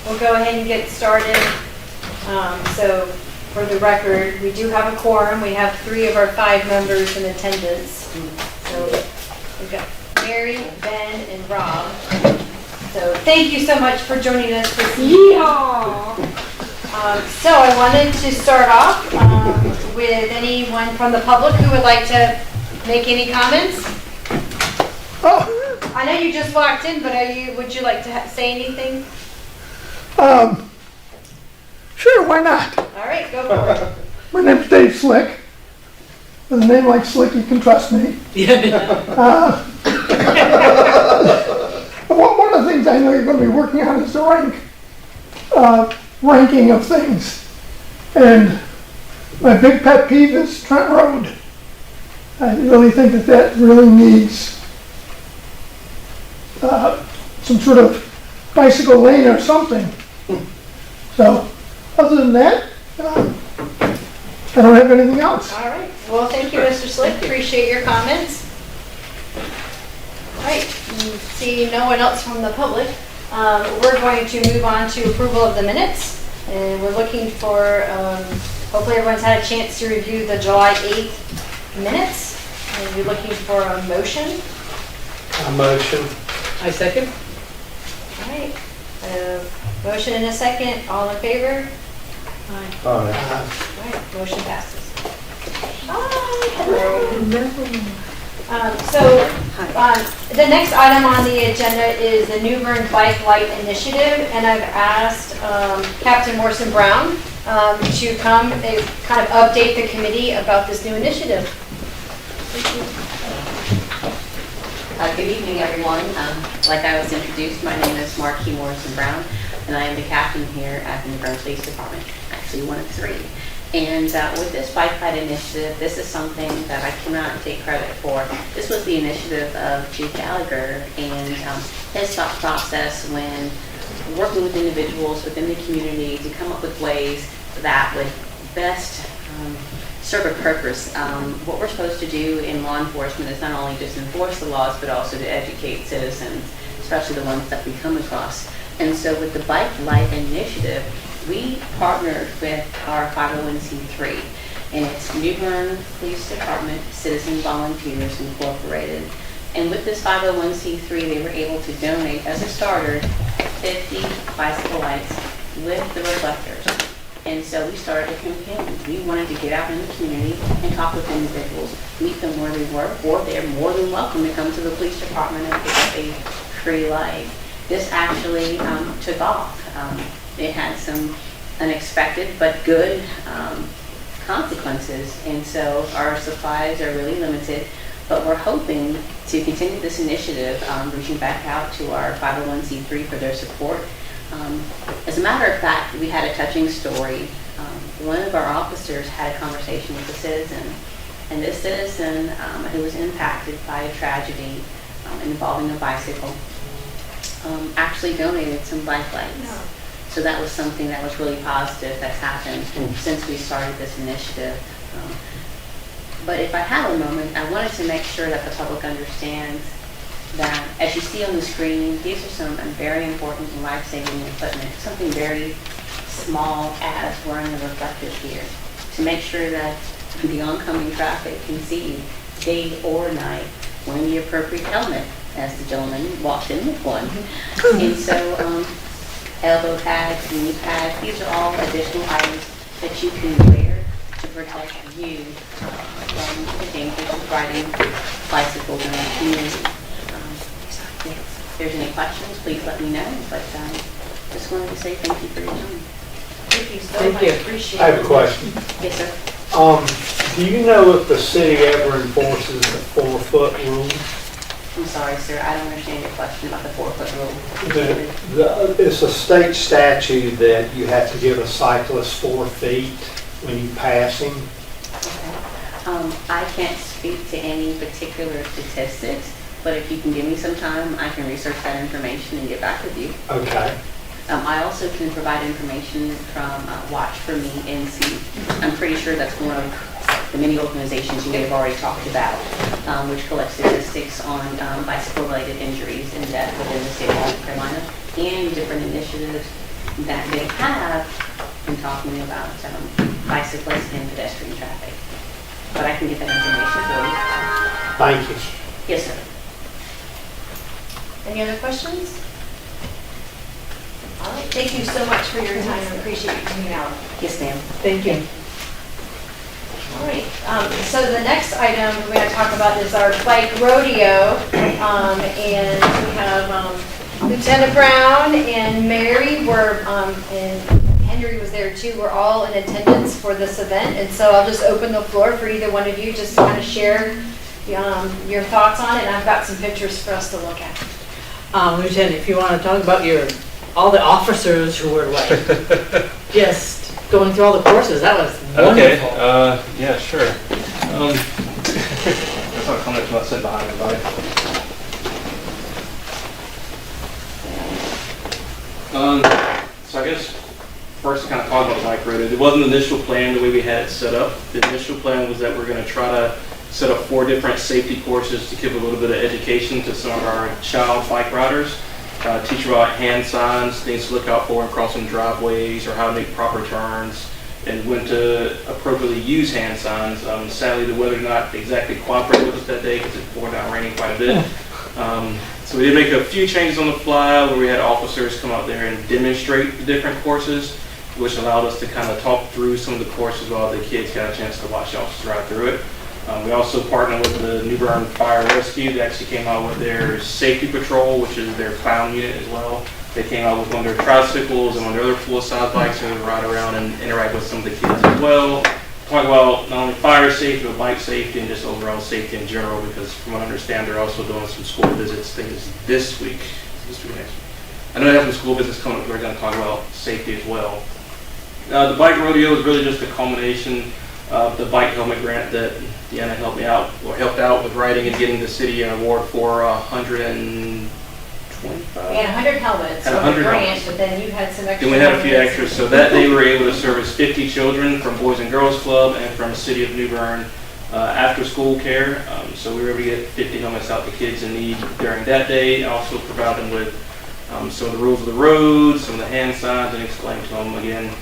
we'll go ahead and get started. So for the record, we do have a quorum. We have 3 of our 5 members in attendance. So we've got Mary, Ben, and Rob. So thank you so much for joining us this evening. So I wanted to start off with anyone from the public who would like to make any comments. I know you just walked in, but would you like to say anything? Sure, why not? All right, go for it. My name's Dave Slick. With a name like Slick, you can trust me. One of the things I know you're going to be working on is the ranking of things. And my big pet peeve is Trent Road. I really think that really needs some sort of bicycle lane or something. So, other than that, I don't have anything else. All right. Well, thank you, Mr. Slick. Appreciate your comments. All right. See no one else from the public. We're going to move on to approval of the minutes. And we're looking for, hopefully everyone's had a chance to review the July 8th minutes. And we're looking for a motion. A motion. I second. All right. Motion and a second. All in favor? Aye. All right. All right. Motion passes. Hi. Hello. The next item on the agenda is the New Bern Bike Light Initiative, and I've asked Captain Morrison Brown to come and kind of update the committee about this new initiative. Good evening, everyone. Like I was introduced, my name is Marquis Morrison Brown, and I am the captain here at the New Bern Police Department, actually one of 3. And with this Bike Light Initiative, this is something that I cannot take credit for. This was the initiative of Chief Gallagher and his thought process when working with individuals within the community to come up with ways that would best serve a purpose. What we're supposed to do in law enforcement is not only just enforce the laws, but also to educate citizens, especially the ones that we come across. And so with the Bike Light Initiative, we partnered with our 501c3, and it's New Bern Police Department Citizen Volunteers Incorporated. And with this 501c3, they were able to donate, as a starter, 50 bicycle lights with the reflectors. And so we started a campaign. We wanted to get out in the community and talk with individuals, meet them where they were, or they're more than welcome to come to the police department and pick up a free light. This actually took off. It had some unexpected but good consequences, and so our supplies are really limited, but we're hoping to continue this initiative, reaching back out to our 501c3 for their support. As a matter of fact, we had a touching story. One of our officers had a conversation with a citizen, and this citizen who was impacted by a tragedy involving a bicycle actually donated some bike lights. No. So that was something that was really positive that's happened since we started this initiative. But if I have a moment, I wanted to make sure that the public understands that, as you see on the screen, these are some very important and life-saving equipment, something very small as wearing the reflectors here, to make sure that the oncoming traffic can see you day or night, wearing the appropriate helmet, as the gentleman walked in with one. And so elbow pads, knee pads, these are all additional items that you can wear to protect you from the dangers of riding bicycles in our community. If there's any questions, please let me know, but just wanted to say thank you for your time. Thank you so much. Appreciate I have it. a question. Yes, sir. Do you know if the city ever enforces the 4-foot rule? I'm sorry, sir, I don't understand your question about the 4-foot rule. It's a state statute that you have to give a cyclist 4 feet when you pass him. Okay. I can't speak to any particular statistics, but if you can give me some time, I can research that information and get back with you. Okay. I also can provide information from Watch for Me NC. I'm pretty sure that's one of the many organizations you may have already talked about, which collects statistics on bicycle-related injuries and death within the state of North Carolina and different initiatives that they have in talking about bicyclists and pedestrian traffic. But I can get that information for you. Thank you. Yes, sir. Any other questions? All right, thank you so much for your time. I appreciate you coming out. Yes, ma'am. Thank you. All right, so the next item we're going to talk about is our bike rodeo. And we have Lieutenant Brown and Mary and Henry was there too. We're all in attendance for this event. And so I'll just open the floor for either one of you just to kind of share your thoughts on it. And I've got some pictures for us to look at. Lieutenant, if you want to talk about all the officers who were like just going through all the courses, that was wonderful. Okay, yeah, sure. Guess I'll come up to sit behind everybody. So I guess first to kind of talk about the bike rodeo. It wasn't the initial plan the way we had it set up. The initial plan was that we're going to try to set up 4 different safety courses to give a little bit of education to some of our child bike riders. Teach about hand signs, things to look out for in crossing driveways, or how to make proper turns, and when to appropriately use hand signs. Sadly, the weather did not exactly cooperate with us that day because it poured down raining quite a bit. So we did make a few changes on the fly where we had officers come out there and demonstrate the different courses, which allowed us to kind of talk through some of the courses while the kids got a chance to watch the officers ride through it. We also partnered with the New Bern Fire Rescue. They actually came out with their safety patrol, which is their clown unit as well. They came out with one of their tricycles and one of their other full-size bikes to ride around and interact with some of the kids as well. Talk about not only fire safety, but bike safety and just overall safety in general, because from what I understand, they're also doing some school visits things this week, next week. I know they have some school visits coming up, we're going to talk about safety as well. The bike rodeo is really just a culmination of the bike helmet grant that Deanna helped out with writing and getting the city an award for 125. We had 100 helmets Had on 100 the grant, helmets. but then you had some extra. Then we had a few helmets. extras, so that day we were able to service 50 children from Boys and Girls Club and from the City of New Bern after school care. So we were able to get 50 helmets out to kids in need during that day, and also provide them with some of the rules of the road, some of the hand signs, and explain to them again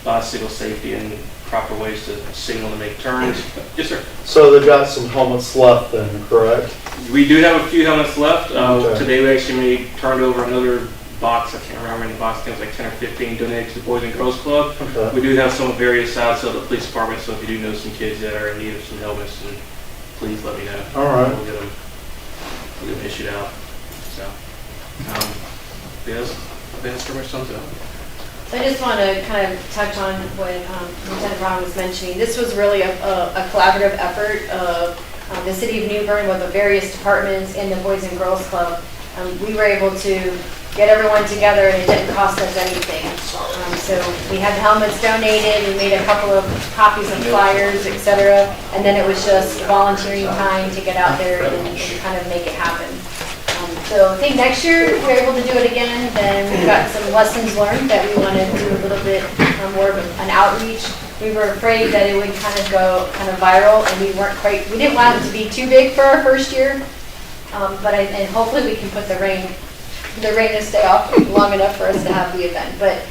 bicycle safety and proper ways to signal to make turns. Yes, sir. So they've got some helmets left then, correct? We do have a few helmets left. Okay. Today we actually turned over another box. I can't remember how many boxes. I think it was like 10 or 15 donated to the Boys and Girls Club. Okay. We do have some of various sides of the police department, so if you do know some kids that are in need of some helmets, then please let me know. All right. We'll get them issued out. So, yes, I think that's pretty much sums it up. So I just want to kind of touch on what Lieutenant Brown was mentioning. This was really a collaborative effort of the City of New Bern with the various departments and the Boys and Girls Club. We were able to get everyone together and it didn't cost us anything. So we had the helmets donated, we made a couple of copies of flyers, etc. And then it was just volunteering time to get out there and kind of make it happen. So I think next year if we're able to do it again, then we've got some lessons learned that we want to do a little bit more of an outreach. We were afraid that it would kind of go kind of viral, and we didn't want it to be too big for our first year. And hopefully we can put the rain to stay off long enough for us to have the event. But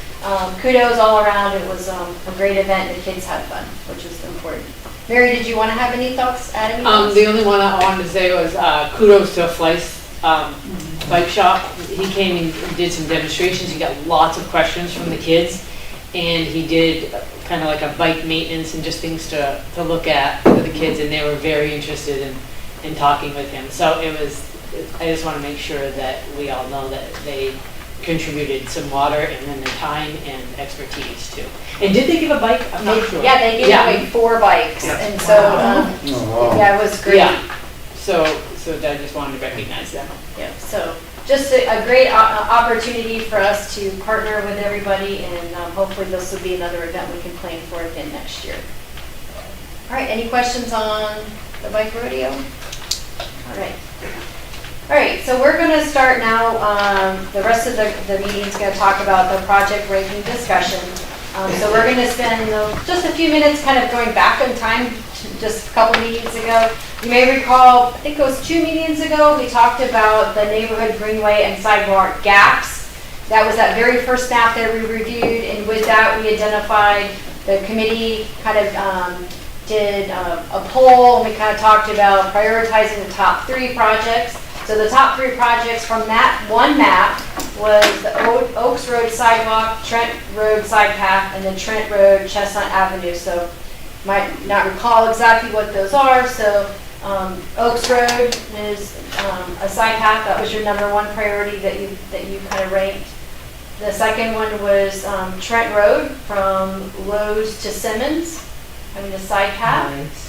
kudos all around. It was a great event. The kids had fun, which is important. Mary, did you want to have any thoughts? Add any thoughts? The only one I wanted to say was kudos to Fleiss bike shop. He came and did some demonstrations. He got lots of questions from the kids, and he did kind of like a bike maintenance and just things to look at for the kids, and they were very interested in talking with him. So I just want to make sure that we all know that they contributed some water and then their time and expertise too. And did they give a bike? I'm not sure. Yeah, they gave away 4 bikes, and so yeah, it was great. Yeah. So I just wanted to recognize them. Yeah, so just a great opportunity for us to partner with everybody, and hopefully this will be another event we can plan for again next year. All right, any questions on the bike rodeo? All right, so we're going to start now. The rest of the meeting is going to talk about the project ranking discussion. So we're going to spend just a few minutes kind of going back in time to just a couple meetings ago. You may recall, I think it was 2 meetings ago, we talked about the neighborhood greenway and sidewalk gaps. That was that very first map that we reviewed, and with that, we identified, the committee kind of did a poll, and we kind of talked about prioritizing the top 3 projects. So the top 3 projects from that one map was the Oaks Road sidewalk, Trent Road side path, and the Trent Road Chestnut Avenue. So might not recall exactly what those are. So Oaks Road is a side path. That was your number 1 priority that you kind of ranked. The second one was Trent Road from Lowe's to Simmons, having a side path.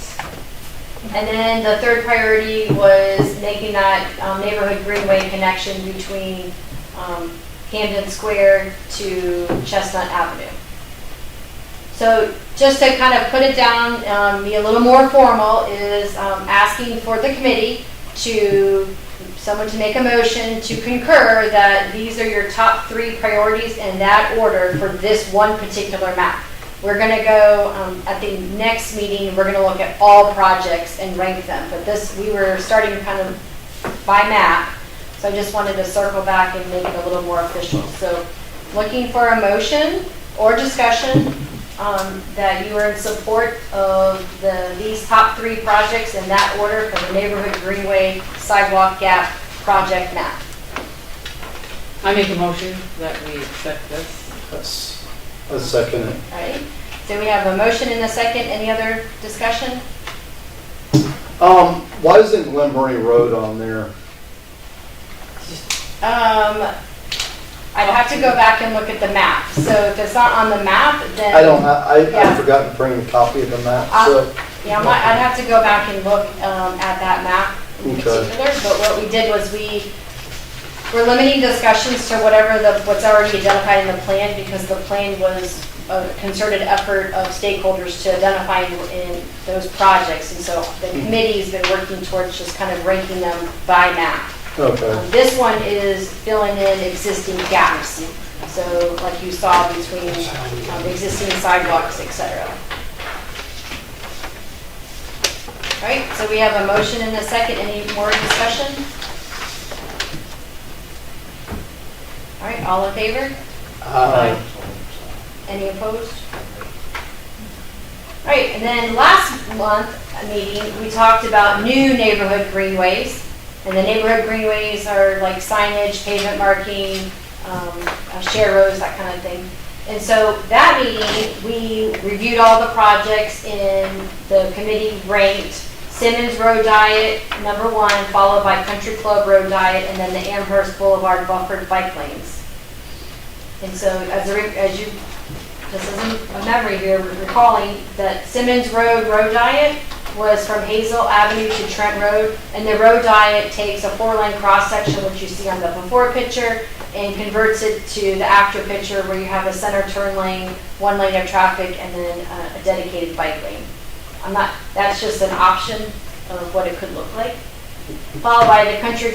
And then the third priority was making that neighborhood greenway connection between Camden Square to Chestnut Avenue. So just to kind of put it down, be a little more formal, is asking for the committee someone to make a motion to concur that these are your top 3 priorities in that order for this one particular map. We're going to go, at the next meeting, we're going to look at all projects and rank them. But we were starting kind of by map, so I just wanted to circle back and make it a little more official. So looking for a motion or discussion that you are in support of these top 3 projects in that order for the neighborhood greenway sidewalk gap project map. I make a motion that we accept this. A second it. All right, so we have a motion and a second. Any other discussion? Why isn't Glenbury Road on there? I'd have to go back and look at the map. So if it's not on the map, then I Yeah. forgot to bring a copy of the map, so. yeah, I'd have to go back and look at that map in Okay. particular. But what we did was we're limiting discussions to what's already identified in the plan, because the plan was a concerted effort of stakeholders to identify in those projects. And so the committee's been working towards just kind of ranking them by map. Okay. This one is filling in existing gaps. So like you saw between existing sidewalks, etc. All right, so we have a motion and a second. Any more discussion? All right, all in favor? Aye. Any opposed? All right, and then last month meeting, we talked about new neighborhood greenways. And the neighborhood greenways are like signage, pavement marking, share roads, that kind of thing. And so that meeting, we reviewed all the projects, and the committee ranked Simmons Road Diet, number 1, followed by Country Club Road Diet, and then the Amherst Boulevard buffered bike lanes. And so as you, this isn't a memory here, recalling that Simmons Road Diet was from Hazel Avenue to Trent Road, and the road diet takes a 4-lane cross-section, which you see on the before picture, and converts it to the after picture, where you have a center turn lane, 1 lane of traffic, and then a dedicated bike lane. That's just an option of what it could look like. Followed by the Country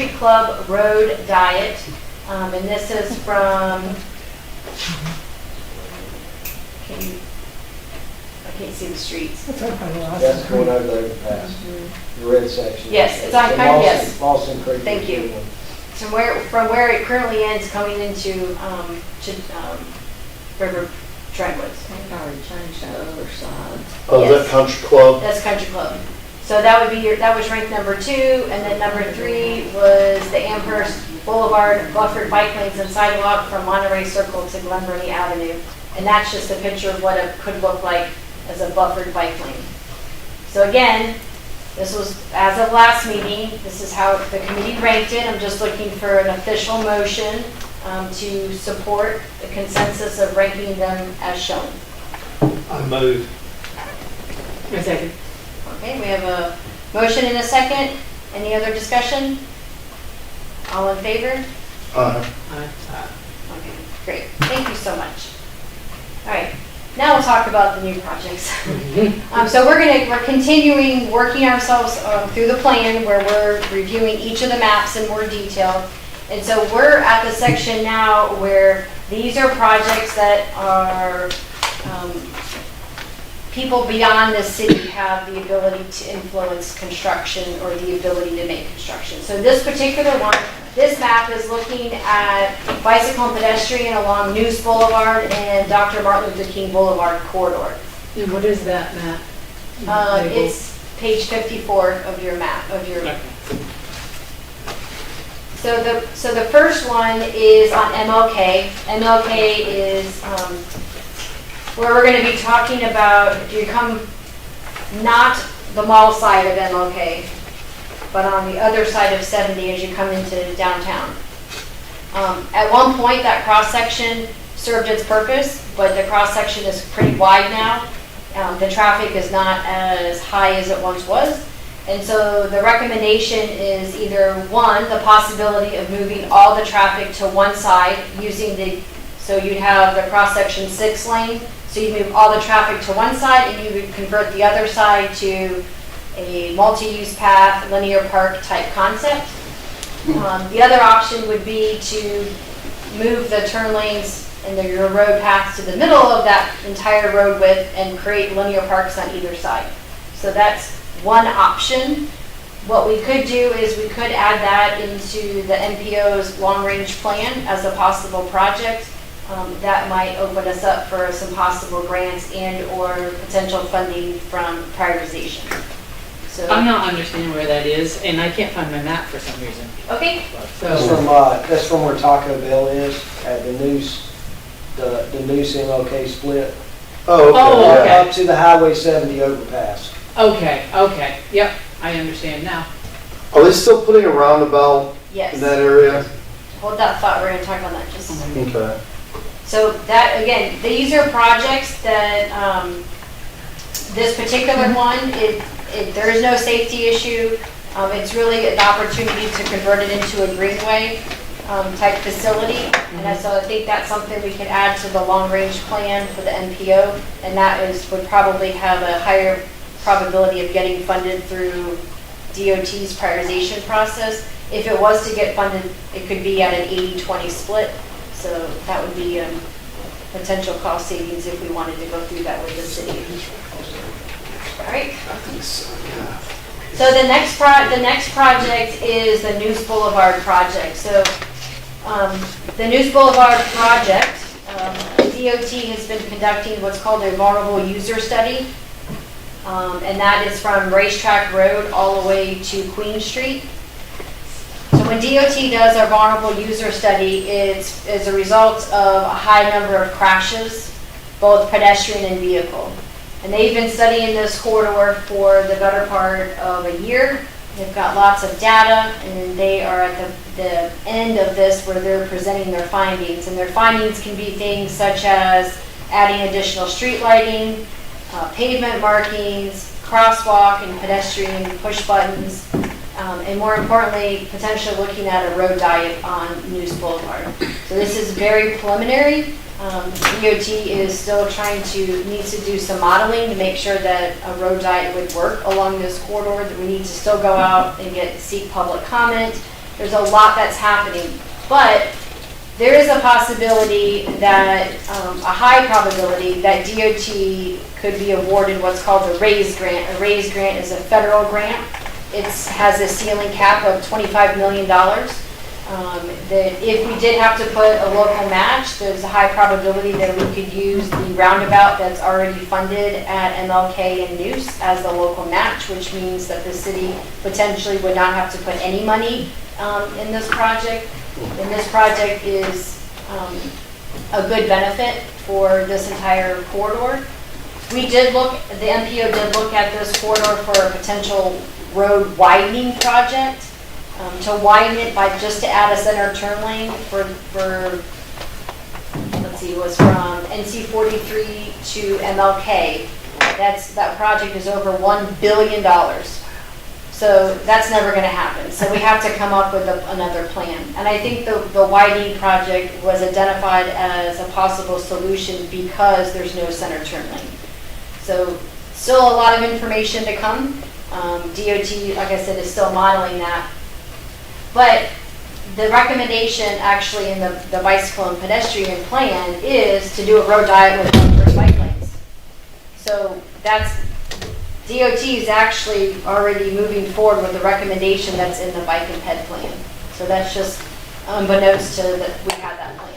Club Road Diet, and this is from, I can't see the streets. That's right by the last That's street. going over there to pass, the red section. Yes, it's on The Country, yes. Lawson Creek. Thank you. From where it currently ends, coming into River Trentwoods. I've already changed that other side. Oh, is Yes. that Country Club? That's Country Club. So that would be that was ranked number 2, and then number 3 was the Amherst Boulevard buffered bike lanes and sidewalk from Monterey Circle to Glenburnie Avenue. And that's just a picture of what it could look like as a buffered bike lane. So again, this was as of last meeting. This is how the committee ranked it. I'm just looking for an official motion to support the consensus of ranking them as shown. I move. A second. Okay, we have a motion and a second. Any other discussion? All in favor? Aye. Okay, great. Thank you so much. All right, now we'll talk about the new projects. So we're continuing working ourselves through the plan, where we're reviewing each of the maps in more detail. And so we're at the section now where these are projects that are people beyond the city have the ability to influence construction or the ability to make construction. So this particular one this map is looking at bicycle and pedestrian along News Boulevard and Dr. Martin Luther King Boulevard corridor. And what is that map? It's page 54 of your map, of your. Okay. So the first one is on MLK. MLK is where we're going to be talking about, if you come not the mall side of MLK, but on the other side of 70 as you come into downtown. At one point, that cross-section served its purpose, but the cross-section is pretty wide now. The traffic is not as high as it once was. And so the recommendation is either one, the possibility of moving all the traffic to one side using so you'd have the cross-section 6 lane, so you move all the traffic to one side and you would convert the other side to a multi-use path, linear park type concept. The other option would be to move the turn lanes and your road paths to the middle of that entire road width and create linear parks on either side. So that's one option. What we could do is we could add that into the NPO's long-range plan as a possible project. That might open us up for some possible grants and or potential funding from prioritization. So, I'm not understanding where that is, and I can't find my map for some reason. okay, That's from where Taco Bell is, at the News MLK split. Oh, Oh, okay. okay. Up to the Highway 70 overpass. Okay, yep, I understand now. Are they still putting a roundabout yes. in that area? Hold that thought, we're going to talk about that just a second. Okay. So that, again, these are projects that, this particular one, there is no safety issue. It's really an opportunity to convert it into a greenway type facility. And so I think that's something we could add to the long-range plan for the NPO. And that would probably have a higher probability of getting funded through DOT's prioritization process. If it was to get funded, it could be at an 80-20 split. So that would be potential cost savings if we wanted to go through that with the city. All right. So the next project is the News Boulevard project. So the News Boulevard project, DOT has been conducting what's called a vulnerable user study, and that is from Racetrack Road all the way to Queen Street. So when DOT does our vulnerable user study, it's as a result of a high number of crashes, both pedestrian and vehicle. And they've been studying this corridor for the better part of a year. They've got lots of data, and they are at the end of this where they're presenting their findings. And their findings can be things such as adding additional street lighting, pavement markings, crosswalk and pedestrian push buttons, and more importantly, potentially looking at a road diet on News Boulevard. So this is very preliminary. DOT is still needs to do some modeling to make sure that a road diet would work along this corridor, that we need to still go out and seek public comment. There's a lot that's happening, but there is a possibility that, a high probability that DOT could be awarded what's called a RAISE grant. A RAISE grant is a federal grant. It has a ceiling cap of $25 million. That if we did have to put a local match, there's a high probability that we could use the roundabout that's already funded at MLK and Noose as the local match, which means that the city potentially would not have to put any money in this project. And this project is a good benefit for this entire corridor. The MPO did look at this corridor for a potential road widening project. To widen it just to add a center turn lane for let's see, it was from NC 43 to MLK. That project is over $1 billion. So that's never going to happen. So we have to come up with another plan. And I think the widening project was identified as a possible solution because there's no center turn lane. So still a lot of information to come. DOT, like I said, is still modeling that. But the recommendation actually in the bicycle and pedestrian plan is to do a road diet with first bike lanes. So DOT is actually already moving forward with the recommendation that's in the bike and ped plan. So that's just unbeknownst to that we had that plan.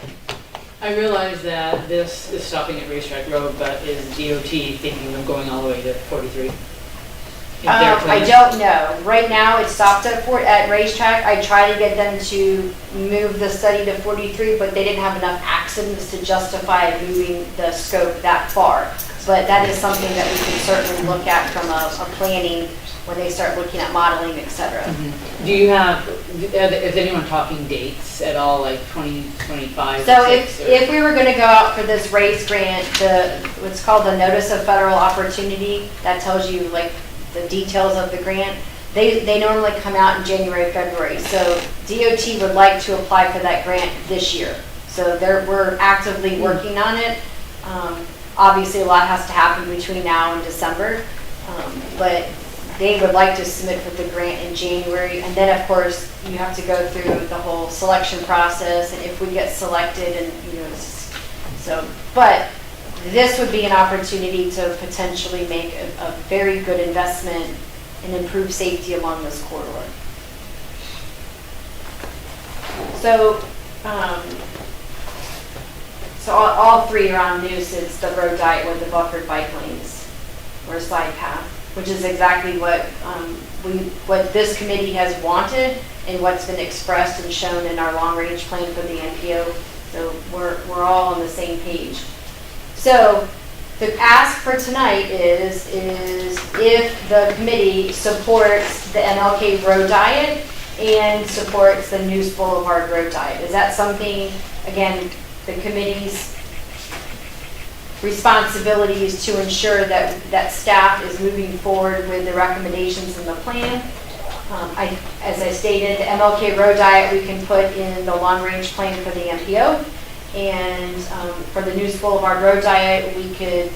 I realize that this is stopping at Racetrack Road, but is DOT thinking of going all the way to 43? I don't know. Right now, it stopped at Racetrack. I tried to get them to move the study to 43, but they didn't have enough accidents to justify moving the scope that far. But that is something that we can certainly look at from a planning when they start looking at modeling, et cetera. Do you have, is anyone talking dates at all, like 2025? So if we were going to go out for this race grant, what's called the Notice of Federal Opportunity, that tells you like the details of the grant, they normally come out in January, February. So DOT would like to apply for that grant this year. So we're actively working on it. Obviously, a lot has to happen between now and December, but they would like to submit for the grant in January. And then, of course, you have to go through the whole selection process, and if we get selected, and but this would be an opportunity to potentially make a very good investment and improve safety along this corridor. So, all three are on nuisance, the road diet with the buffered bike lanes or side path, which is exactly what this committee has wanted and what's been expressed and shown in our long-range plan for the NPO. So we're all on the same page. So the ask for tonight is if the committee supports the MLK road diet and supports the News Boulevard road diet. Is that something, again, the committee's responsibility is to ensure that staff is moving forward with the recommendations in the plan. As I stated, the MLK road diet we can put in the long-range plan for the MPO. And for the News Boulevard road diet, we could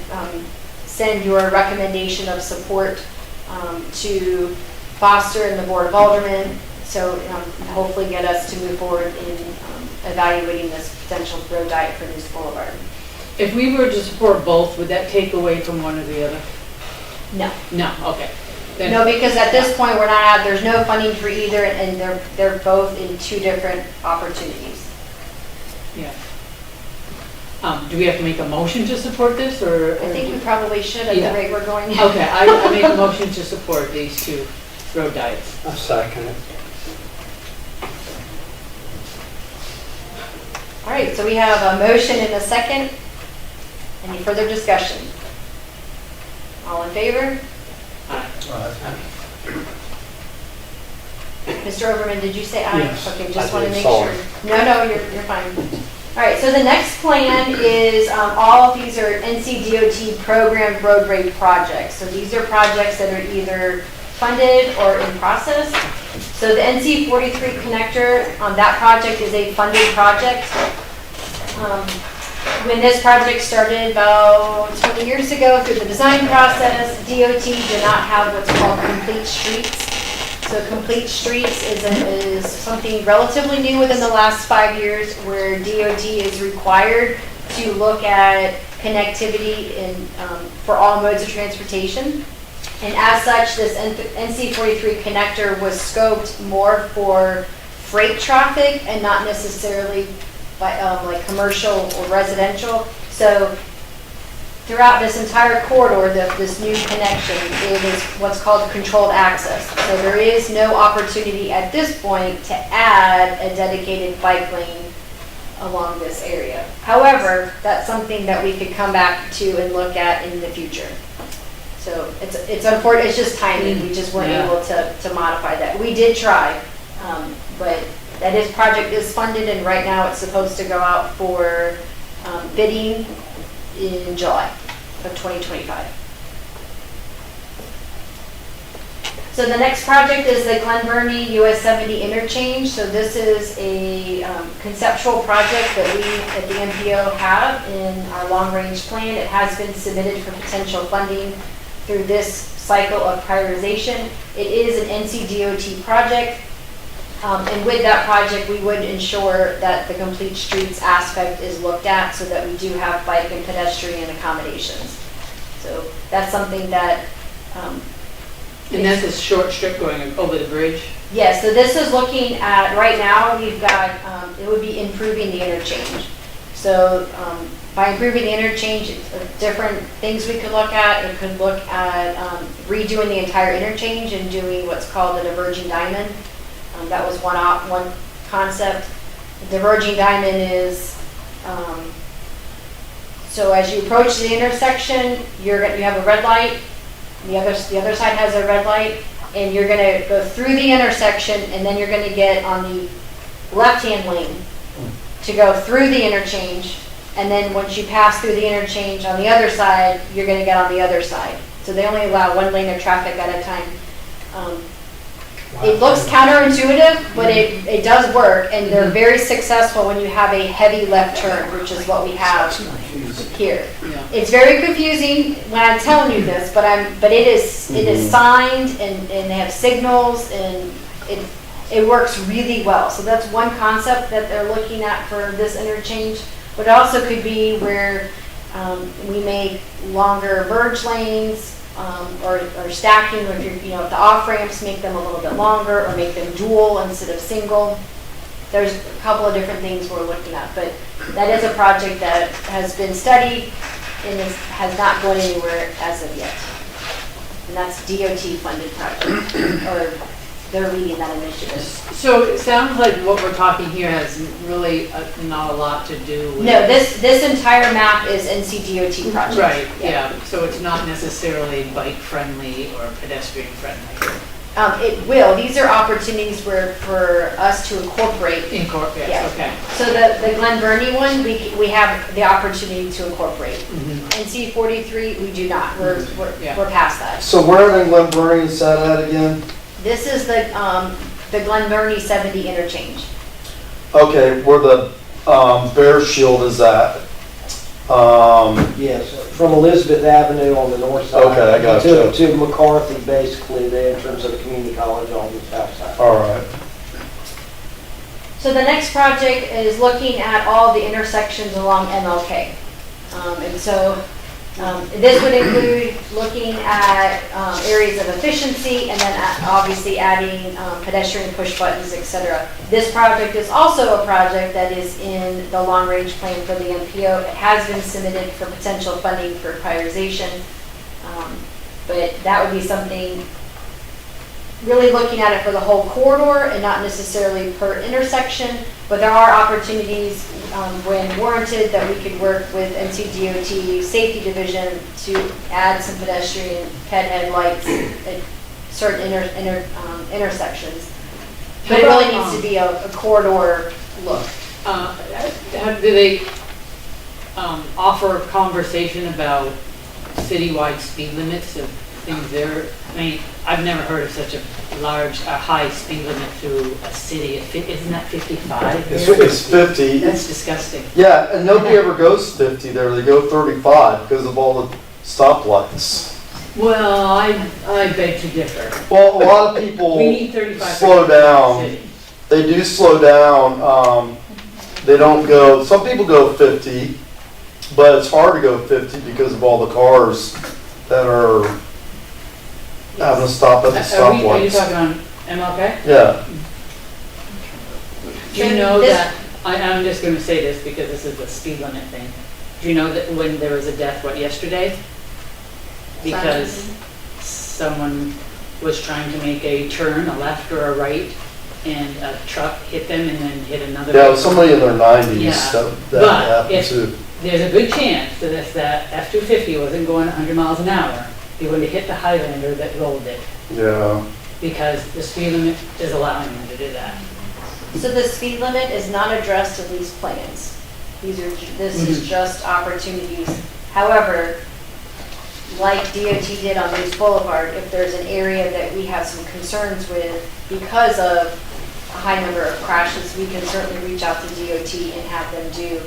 send your recommendation of support to Foster and the Board of Aldermen. So hopefully get us to move forward in evaluating this potential road diet for News Boulevard. If we were to support both, would that take away from one or the other? No. No, okay. Then, No, because at this point, there's no funding for either, and they're both in two different opportunities. yeah. Do we have to make a motion to support this, or? I think we probably should at Yeah. the rate we're going. Okay, I make a motion to support these two road diets. I second it. All right, so we have a motion and a second. Any further discussion? All in favor? Mr. Overman, did you say aye? Yes, Okay, just I want to did. make sure. No, you're fine. All right, so the next plan is, all of these are NCDOT program road rate projects. So these are projects that are either funded or in process. So the NC 43 connector, that project is a funded project. When this project started about 20 years ago through the design process, DOT did not have what's called complete streets. So complete streets is something relatively new within the last 5 years, where DOT is required to look at connectivity for all modes of transportation. And as such, this NC 43 connector was scoped more for freight traffic and not necessarily like commercial or residential. So throughout this entire corridor, this new connection, it is what's called controlled access. So there is no opportunity at this point to add a dedicated bike lane along this area. However, that's something that we could come back to and look at in the future. So it's unfortunate, it's just timing. We just weren't able to modify that. We did try, but that project is funded, and right now it's supposed to go out for bidding in July of 2025. So the next project is the Glen Burnie US 70 interchange. So this is a conceptual project that we at the MPO have in our long-range plan. It has been submitted for potential funding through this cycle of prioritization. It is an NCDOT project. And with that project, we would ensure that the complete streets aspect is looked at so that we do have bike and pedestrian accommodations. So that's something that And that's a short strip going over the bridge? Yes, so this is looking at, right now, we've got, it would be improving the interchange. So by improving the interchange, different things we could look at. It could look at redoing the entire interchange and doing what's called a diverging diamond. That was one concept. The diverging diamond is, so as you approach the intersection, you have a red light. The other side has a red light, and you're going to go through the intersection, and then you're going to get on the left-hand lane to go through the interchange, and then once you pass through the interchange on the other side, you're going to get on the other side. So they only allow one lane of traffic at a time. It looks counterintuitive, but it does work, and they're very successful when you have a heavy left turn, which is what we have here. Yeah. It's very confusing when I'm telling you this, but it is signed, and they have signals, and it works really well. So that's one concept that they're looking at for this interchange. But it also could be where we make longer merge lanes, or stacking, or if the off ramps, make them a little bit longer, or make them dual instead of single. There's a couple of different things we're looking at, but that is a project that has been studied and has not gone anywhere as of yet. And that's DOT funded project, or they're leading that initiative. So it sounds like what we're talking here has really not a lot to do with. No, this entire map is NCDOT project. Right, yeah, so it's not necessarily bike friendly or pedestrian friendly. It will. These are opportunities for us to incorporate. Yes, okay. So the Glen Burnie one, we have the opportunity to incorporate. Mhm. NC 43, we do not. We're past that. So where in Glen Burnie is that at again? This is the Glen Burnie 70 interchange. Okay, where the Bear Shield is at. Yes, from Elizabeth Avenue on the north side. Okay, I got you. To McCarthy, basically, the entrance of the community college on the south side. All right. So the next project is looking at all the intersections along MLK. And so this would include looking at areas of efficiency, and then obviously adding pedestrian push buttons, etc. This project is also a project that is in the long-range plan for the MPO. It has been submitted for potential funding for prioritization, but that would be something really looking at it for the whole corridor and not necessarily per intersection. But there are opportunities when warranted that we could work with NCDOT Safety Division to add some pedestrian headlights at certain intersections. But it really needs to be a corridor look. Do they offer conversation about citywide speed limits of things there? I mean, I've never heard of such a high speed limit through a city. Isn't that 55? It's 50. That's disgusting. Yeah, and nobody ever goes 50 there. They go 35 because of all the stoplights. Well, I beg to differ. Well, a lot of people We need 35. slow down. in the city. They do slow down. They don't go, some people go 50, but it's hard to go 50 because of all the cars that are having to stop at the Are you stoplights. talking on MLK? Yeah. Do you know that, I'm just going to say this because this is a speed limit thing. Do you know that when there was a death, yesterday? Because someone was trying to make a turn, a left or a right, and a truck hit them and then hit another. Yeah, somebody in their 90s Yeah. that But happened if too. there's a good chance that if that F-250 wasn't going 100 miles an hour, he would have hit the Highlander that rolled it, Yeah. because the speed limit is allowing them to do that. So the speed limit is not addressed in these plans. This is just opportunities. However, like DOT did on Moose Boulevard, if there's an area that we have some concerns with because of a high number of crashes, we can certainly reach out to DOT and have them do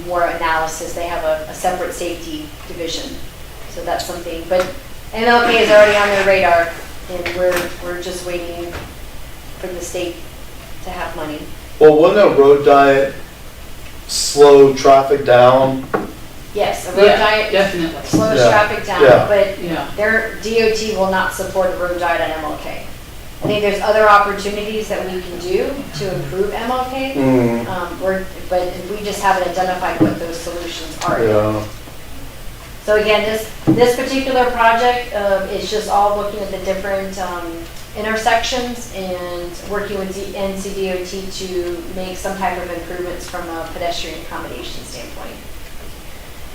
more analysis. They have a separate safety division. So that's something, but MLK is already on their radar, and we're just waiting for the state to have money. Well, wouldn't a road diet slow traffic down Yes, a road Yeah, diet definitely. slows Yeah. traffic down, Yeah. but Yeah. their DOT will not support a road diet on MLK. I think there's other opportunities that we can do to improve MLK, but we just haven't identified what those solutions are yet. Yeah. So again, this particular project is just all looking at the different intersections and working with NCDOT to make some type of improvements from a pedestrian accommodation standpoint.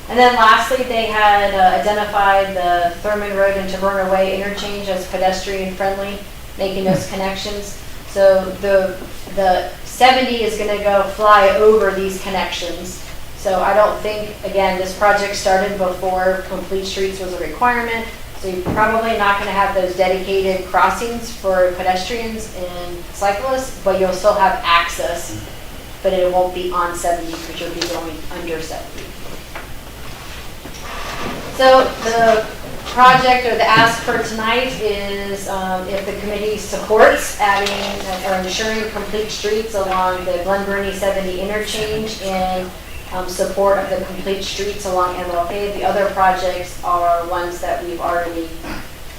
And then lastly, they had identified the Thurman Road and Taverna Way interchange as pedestrian friendly, making those connections. So the 70 is going to go fly over these connections. So I don't think, again, this project started before complete streets was a requirement. So you're probably not going to have those dedicated crossings for pedestrians and cyclists, but you'll still have access, but it won't be on 70 because you'll be going under 70. So the project or the ask for tonight is if the committee supports adding or ensuring complete streets along the Glen Burnie 70 interchange and support of the complete streets along MLK. The other projects are ones that we've already,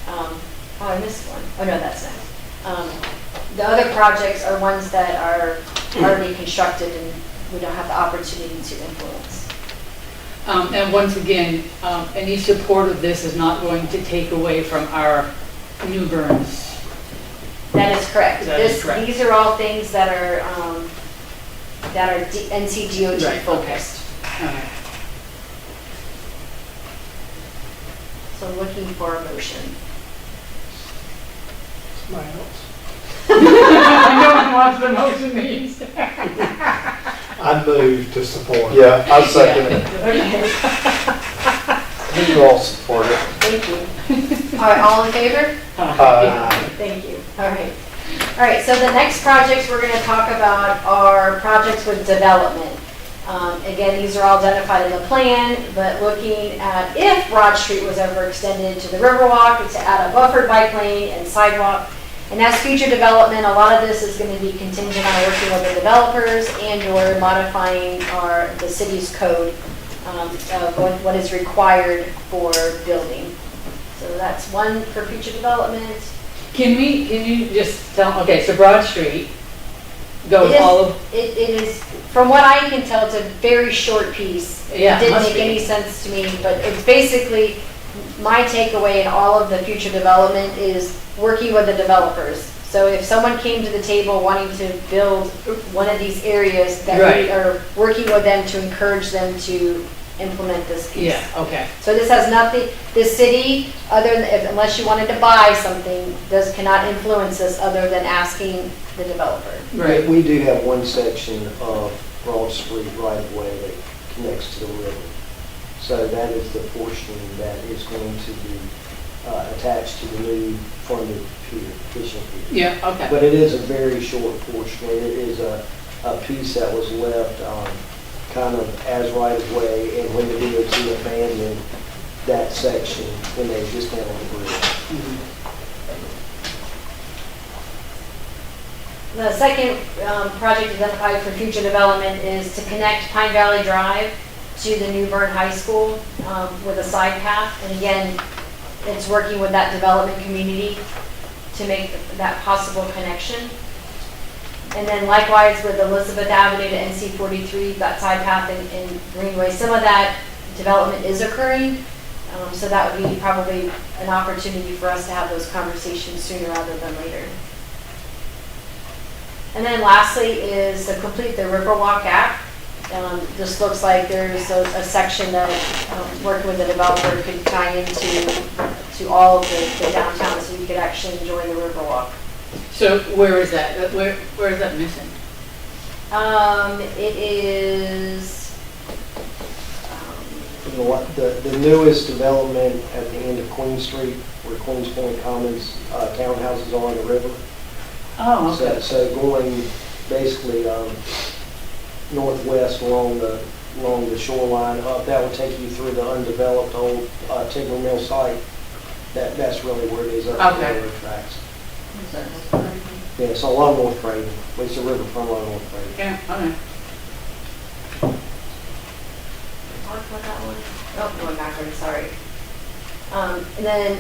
oh, I missed one. Oh, no, that's next. The other projects are ones that are already constructed and we don't have the opportunity to influence. And once again, any support of this is not going to take away from our new Berns. That is correct. That is correct. These are all things that are NCDOT Right, focused. okay. So looking for a motion. Somebody else? No one wants the motion means. I move to support. Yeah, I second it. Okay, You all support it. thank you. All right, all in favor? Thank you. All right. All right, so the next projects we're going to talk about are projects with development. Again, these are all identified in the plan, but looking at if Broad Street was ever extended to the Riverwalk, to add a buffered bike lane and sidewalk. And as future development, a lot of this is going to be contingent on working with the developers and or modifying the city's code of what is required for building. So that's one for future development. Can you just tell, okay, so Broad Street goes all of, It is, from what I can tell, it's a very short piece. Yeah, It didn't must make be. any sense to me, but it's basically, my takeaway in all of the future development is working with the developers. So if someone came to the table wanting to build one of these areas, that we Right. are working with them to encourage them to implement this piece. yeah, okay. So this has nothing, this city, unless you wanted to buy something, cannot influence this other than asking the developer. Right. We do have one section of Broad Street right of way that connects to the river. So that is the portion that is going to be attached to the new funded pier, fishing pier. Yeah, okay. But it is a very short portion. It is a piece that was left kind of as right of way, and when the DOT abandoned that section, when they just had on the bridge. The second project identified for future development is to connect Pine Valley Drive to the new Bern High School with a side path. And again, it's working with that development community to make that possible connection. And then likewise with Elizabeth Avenue to NC 43, that side path in Greenway. Some of that development is occurring, so that would be probably an opportunity for us to have those conversations sooner rather than later. And then lastly is to complete the Riverwalk app. This looks like there's a section that working with the developer could tie into all of the downtown, so you could actually enjoy the Riverwalk. So where is that? Where is that missing? It is, You know what, the newest development at the end of Queen Street, where Queens Point Commons townhouses are on the river. Oh, okay. So going basically northwest along the shoreline up, that will take you through the undeveloped old timber mill site. That's really where it is up the Okay. railroad tracks. Yeah, so along North Craven, at least the riverfront along North Craven. Yeah, okay. about that one? Oh, going backwards, sorry. And then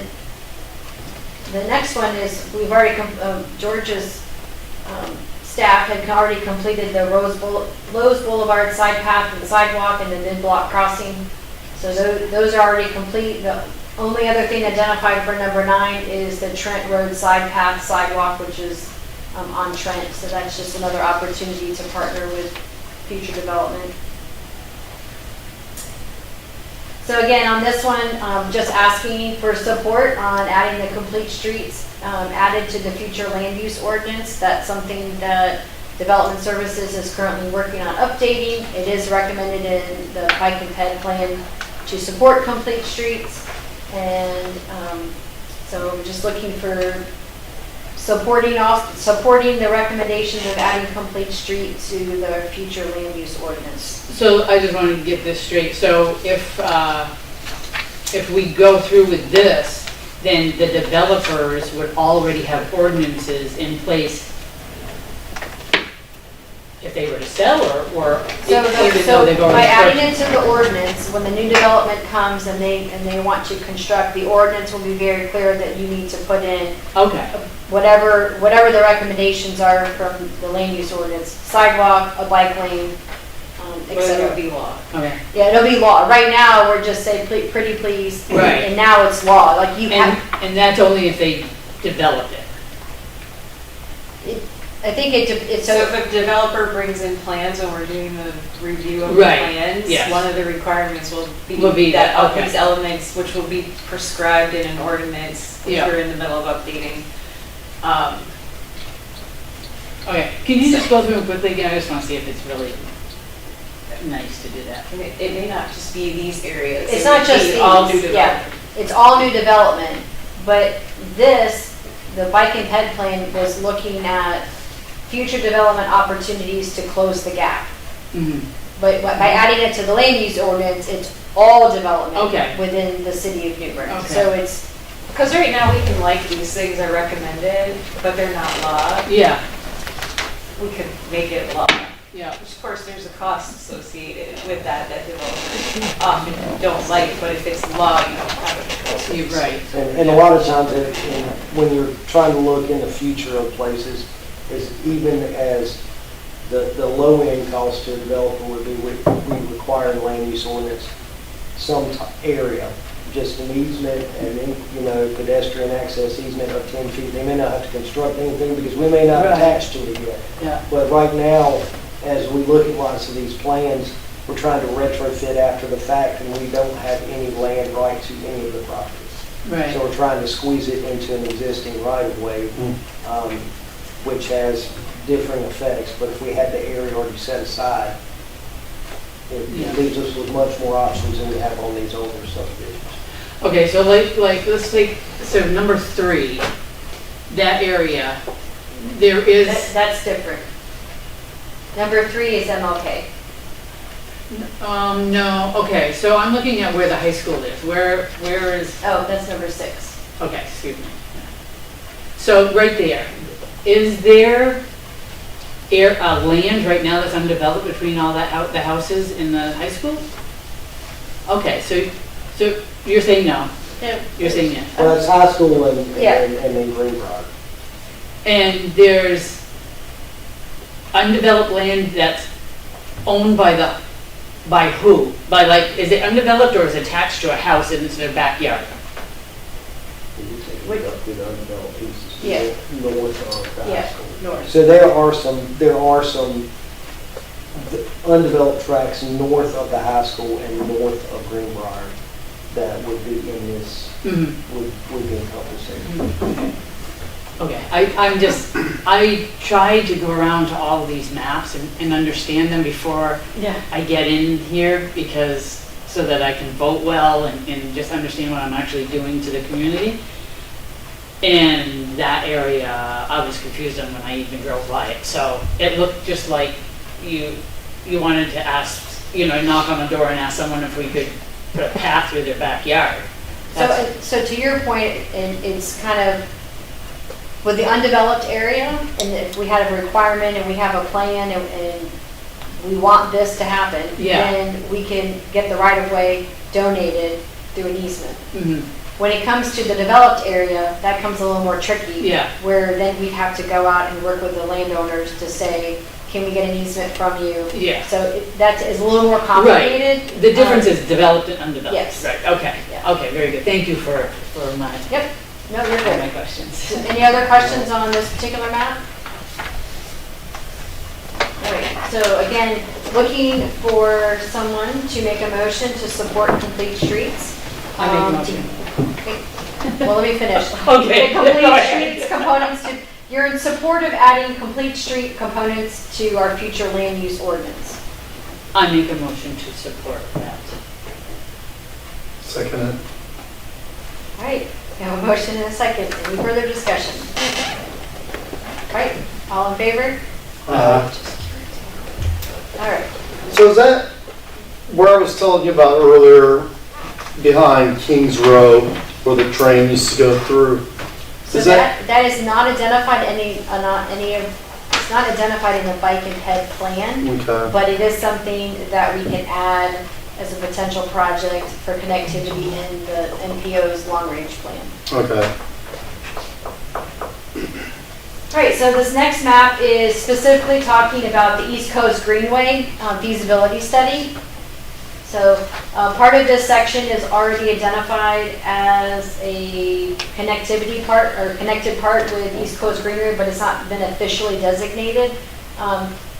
the next one is, we've already, George's staff had already completed the Lowe's Boulevard side path and sidewalk and the mid-block crossing. So those are already complete. The only other thing identified for number 9 is the Trent Road side path sidewalk, which is on Trent. So that's just another opportunity to partner with future development. So again, on this one, just asking for support on adding the complete streets added to the future land use ordinance. That's something that Development Services is currently working on updating. It is recommended in the Pike and Ped plan to support complete streets. And so we're just looking for supporting the recommendations of adding complete street to the future land use ordinance. So I just wanted to get this straight. So if we go through with this, then the developers would already have ordinances in place if they were to sell or So, even though they've already by adding purchased. it to the ordinance, when the new development comes and they want to construct, the ordinance will be very clear that you need to put in Okay, whatever the recommendations are from the land use ordinance, sidewalk, a bike lane, et Whether it cetera. be law. okay. Yeah, it'll be law. Right now, we're just saying pretty please. Right. And now it's law, like you have, And that's only if they developed it. I think it's, So if a developer brings in plans and we're doing the review of the Right, plans, yes. one of the requirements will Will be be that that, okay. these elements, which will be prescribed in an ordinance, which Yeah. we're in the middle of updating. Okay, can you just go through it quickly again? I just want to see if it's really nice to do that. And it may not just be these areas. it's It not would just be these. all new Yeah, development. it's all new development. But this, the Bike and Ped plan was looking at future development opportunities to close the gap. Mhm. But by adding it to the land use ordinance, it's all development Okay. within the city of New Bern. Okay. So it's, Because right now we can like these things are recommended, but they're not law. Yeah, We could make it law. yeah. Which of course, there's a cost associated with that developers often don't like, but if it's law, you don't have it. You're right. And a lot of times, when you're trying to look in the future of places, is even as the low-end cost to a developer would be, we require in land use ordinance some area, just an easement and then, pedestrian access easement of 10 feet. They may not have to construct anything because we may not Right. attach to it yet. Yeah. But right now, as we look at lots of these plans, we're trying to retrofit after the fact and we don't have any land right to any of the properties. Right. So we're trying to squeeze it into an existing right-of-way, which has differing effects, but if we had the area already set aside, it Yeah. leaves us with much more options than we have on these older subdivisions. Okay, so let's take, so number 3, that area, there is, that's different. Number 3 is MLK. no, okay, so I'm looking at where the high school is. Where is, Oh, that's number 6. okay, excuse me. So right there, is there land right now that's undeveloped between all that, the houses in the high school? Okay, so you're saying no? Yeah. You're saying yes? Well, it's high school and Yeah. then Greenbrier. And there's undeveloped land that's owned by who? By is it undeveloped or is it attached to a house in their backyard? You take it up to the undeveloped pieces. Yeah. North of the high Yeah, school. north. So there are some undeveloped tracks north of the high school and north of Greenbrier that would be in this, Mhm. would be encompassed here. Okay, I tried to go around to all of these maps and understand them before Yeah. I get in here so that I can vote well and just understand what I'm actually doing to the community. And that area, I was confused on when I even drove by it. So it looked just like you wanted to ask, knock on the door and ask someone if we could put a path through their backyard. So to your point, it's kind of, with the undeveloped area, and if we had a requirement and we have a plan and we want this to happen, Yeah. then we can get the right of way donated through an easement. Mhm. When it comes to the developed area, that comes a little more tricky. Yeah. Where then we'd have to go out and work with the landowners to say, can we get an easement from you? Yeah. So that is a little more complicated. The difference is developed and undeveloped. Yes. Right, okay, Yeah. okay, very good. Thank you for my, Yep, no, you're all my good. questions. Any other questions on this particular map? All right, so again, looking for someone to make a motion to support complete streets. I make a Um, motion. Well, let me finish. Okay. The complete Go ahead. streets components to, you're in support of adding complete street components to our future land use ordinance. I make a motion to support that. Second it. All right, we have a motion and a second. Any further discussion? All right, all in favor? All right. So is that where I was telling you about earlier, behind Kings Row, where the train used to go through? So Is that, that is not identified it's not identified in the bike and ped plan, okay, but it is something that we can add as a potential project for connectivity in the NPO's long-range plan. okay. All right, so this next map is specifically talking about the East Coast Greenway feasibility study. So part of this section is already identified as a connectivity part or connected part with East Coast Greenway, but it's not been officially designated.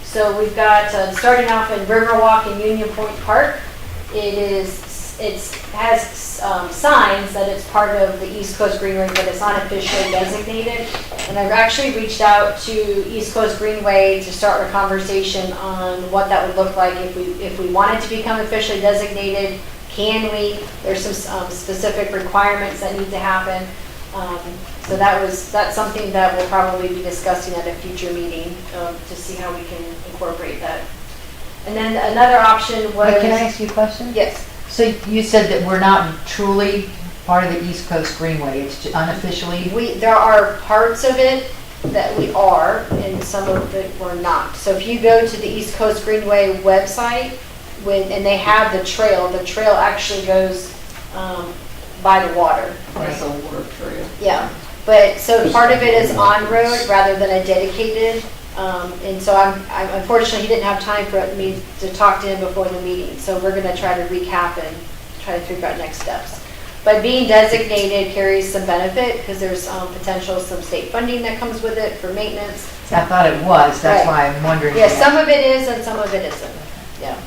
So we've got starting off in Riverwalk and Union Point Park. It has signs that it's part of the East Coast Greenway, but it's not officially designated. And I've actually reached out to East Coast Greenway to start a conversation on what that would look like if we wanted to become officially designated. Can we? There's some specific requirements that need to happen. So that's something that we'll probably be discussing at a future meeting to see how we can incorporate that. And then another option was. But can I ask you a question? Yes. So you said that we're not truly part of the East Coast Greenway, it's unofficially? There are parts of it that we are, and some of it we're not. So if you go to the East Coast Greenway website, and they have the trail actually goes by the water. That's a water trail. Yeah, but so part of it is on road rather than a dedicated. And so I'm unfortunately, he didn't have time for me to talk to him before the meeting. So we're going to try to recap and try to figure out next steps. But being designated carries some benefit because there's potential some state funding that comes with it for maintenance. I thought it was, that's Right. why I'm wondering. Yeah, some of it is and some of it isn't. Yeah.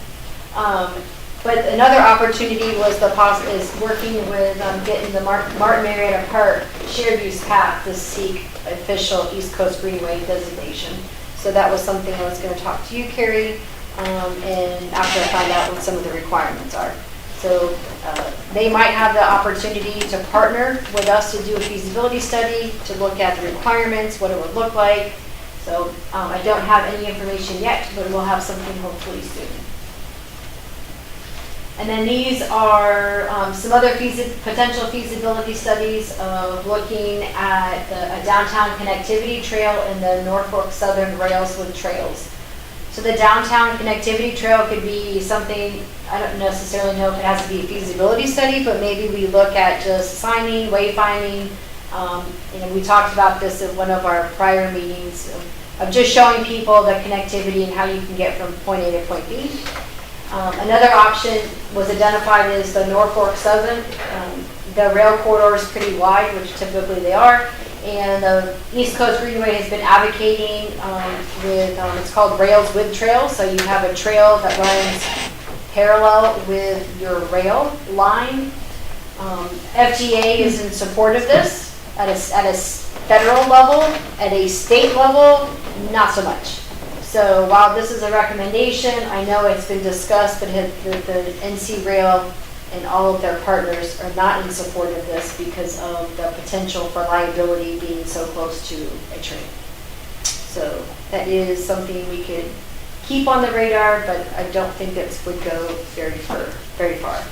But another opportunity was is working with getting the Martin Marietta Park shared use path to seek official East Coast Greenway designation. So that was something I was going to talk to you, Carrie, and after I find out what some of the requirements are. So they might have the opportunity to partner with us to do a feasibility study, to look at the requirements, what it would look like. So I don't have any information yet, but we'll have something hopefully soon. And then these are some other potential feasibility studies of looking at a downtown connectivity trail and the Norfolk Southern Rails with trails. So the downtown connectivity trail could be something, I don't necessarily know if it has to be a feasibility study, but maybe we look at just signing, wayfinding. We talked about this at one of our prior meetings of just showing people the connectivity and how you can get from point A to point B. Another option was identified as the Norfolk Southern. The rail corridor is pretty wide, which typically they are, and the East Coast Greenway has been advocating with, it's called Rails with Trails, so you have a trail that runs parallel with your rail line. FTA is in support of this at a federal level. At a state level, not so much. So while this is a recommendation, I know it's been discussed, but the NC Rail and all of their partners are not in support of this because of the potential for liability being so close to a train. So that is something we could keep on the radar, but I don't think that would go very far.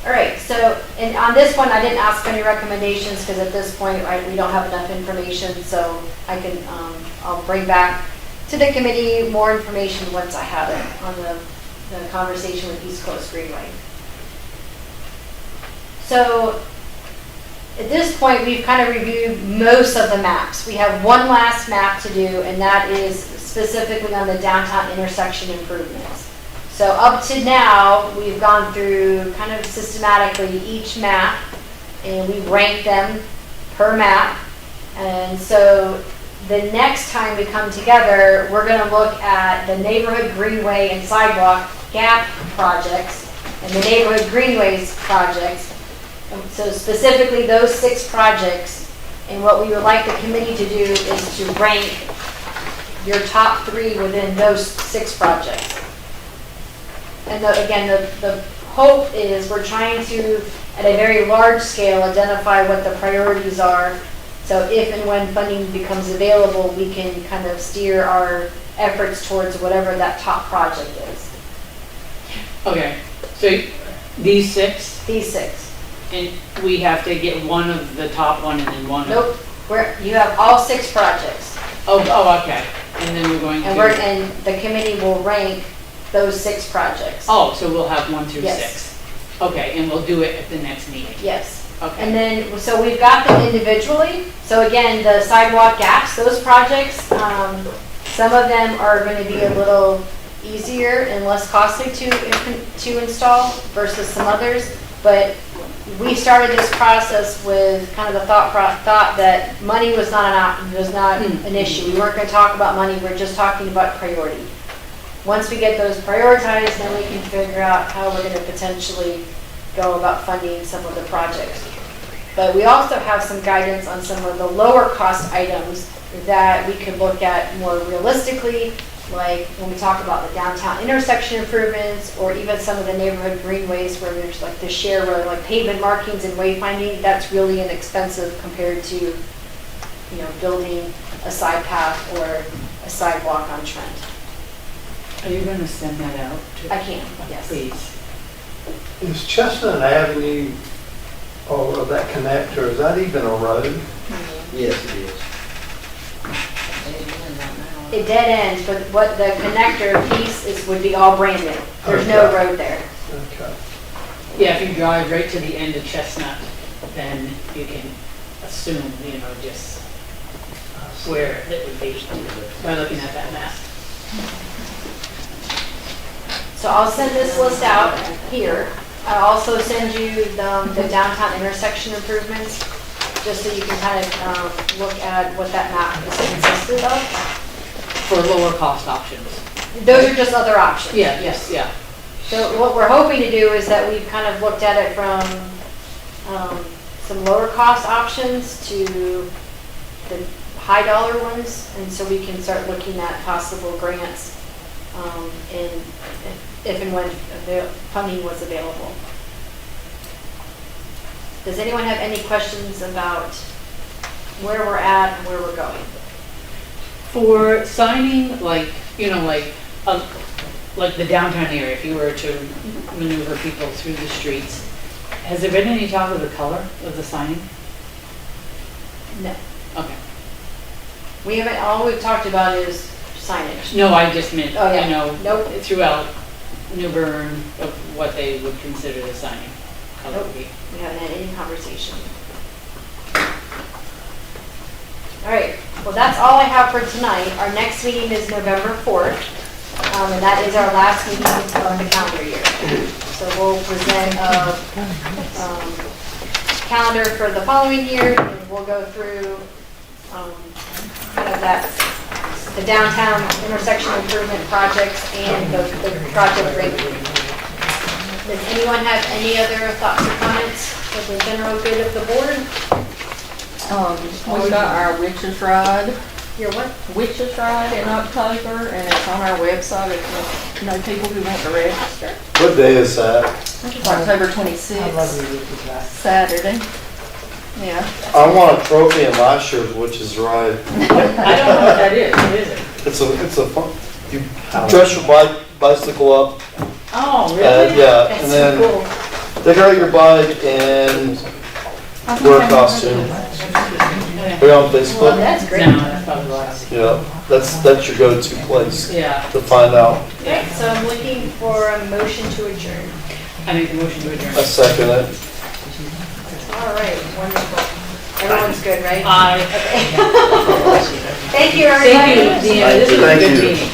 All right, so and on this one, I didn't ask for any recommendations because at this point, we don't have enough information, so I can, I'll bring back to the committee more information once I have it on the conversation with East Coast Greenway. So at this point, we've kind of reviewed most of the maps. We have one last map to do, and that is specifically on the downtown intersection improvements. So up to now, we've gone through kind of systematically each map, and we ranked them per map. And so the next time we come together, we're going to look at the neighborhood greenway and sidewalk gap projects and the neighborhood greenways projects. So specifically those 6 projects, and what we would like the committee to do is to rank your top 3 within those 6 projects. And again, the hope is we're trying to, at a very large scale, identify what the priorities are. So if and when funding becomes available, we can kind of steer our efforts towards whatever that top project is. Okay, so these 6, These 6. and we have to get one of the top one and then one. Nope, you have all 6 projects. Oh, okay. And then we're going to. And the committee will rank those 6 projects. Oh, so we'll have 1 through Yes. 6. Okay, and we'll do it at the next meeting. Yes. Okay. And then, so we've got them individually. So again, the sidewalk gaps, those projects, some of them are going to be a little easier and less costly to install versus some others. But we started this process with kind of the thought that money was not an issue. We weren't going to talk about money. We're just talking about priority. Once we get those prioritized, then we can figure out how we're going to potentially go about funding some of the projects. But we also have some guidance on some of the lower cost items that we could look at more realistically, like when we talk about the downtown intersection improvements, or even some of the neighborhood greenways where there's like the share road, like pavement markings and wayfinding. That's really inexpensive compared to, building a side path or a sidewalk on Trent. Are you going to send that out? I can, yes. Please. Is Chestnut Avenue, or that connector, is that even a road? Yes, it is. It dead ends, but what the connector piece would be all brand new. There's no Okay. road there. Okay. Yeah, if you drive right to the end of Chestnut, then you can assume, just where it would be by looking at that map. So I'll send this list out here. I'll also send you the downtown intersection improvements, just so you can kind of look at what that map is consisted of. For lower cost options. Those are just other options. Yeah, yes, yeah. So what we're hoping to do is that we've kind of looked at it from some lower cost options to the high dollar ones, and so we can start looking at possible grants if and when the funding was available. Does anyone have any questions about where we're at and where we're going? For signing, like the downtown area, if you were to maneuver people through the streets, has there been any talk of the color of the signing? No. Okay. We haven't, all we've talked about is signage. No, I just meant, Oh, yeah. Nope. throughout New Bern, of what they would consider the signing color Nope. would be. We haven't had any conversation. All right, well, that's all I have for tonight. Our next meeting is November 4th, and that is our last meeting of the calendar year. So we'll present a calendar for the following year, and we'll go through kind of the downtown intersection improvement projects and the project ranking. Does anyone have any other thoughts or comments for the general good of the board? We've got our Witches Ride, Your what? Witches Ride in October, and it's on our website if you know people who want to register. What day is that? It's October 26th, Saturday. Yeah. I want a trophy in last year's Witches Ride. I don't know what that is. What is it? It's a fun, you dress your bicycle up, Oh, really? yeah, That's and so then cool. decorate your bike and wear a costume. Are you on Well, Facebook? that's great. No, that's probably last. Yeah. that's your go-to place Yeah, to find out. Right, so I'm looking for a motion to adjourn. I make the motion to adjourn. I second it. All right, wonderful. Everyone's good, right? Aye. Okay. Thank you, everybody. Thank you, Deanna, this was a Thank good you. meeting.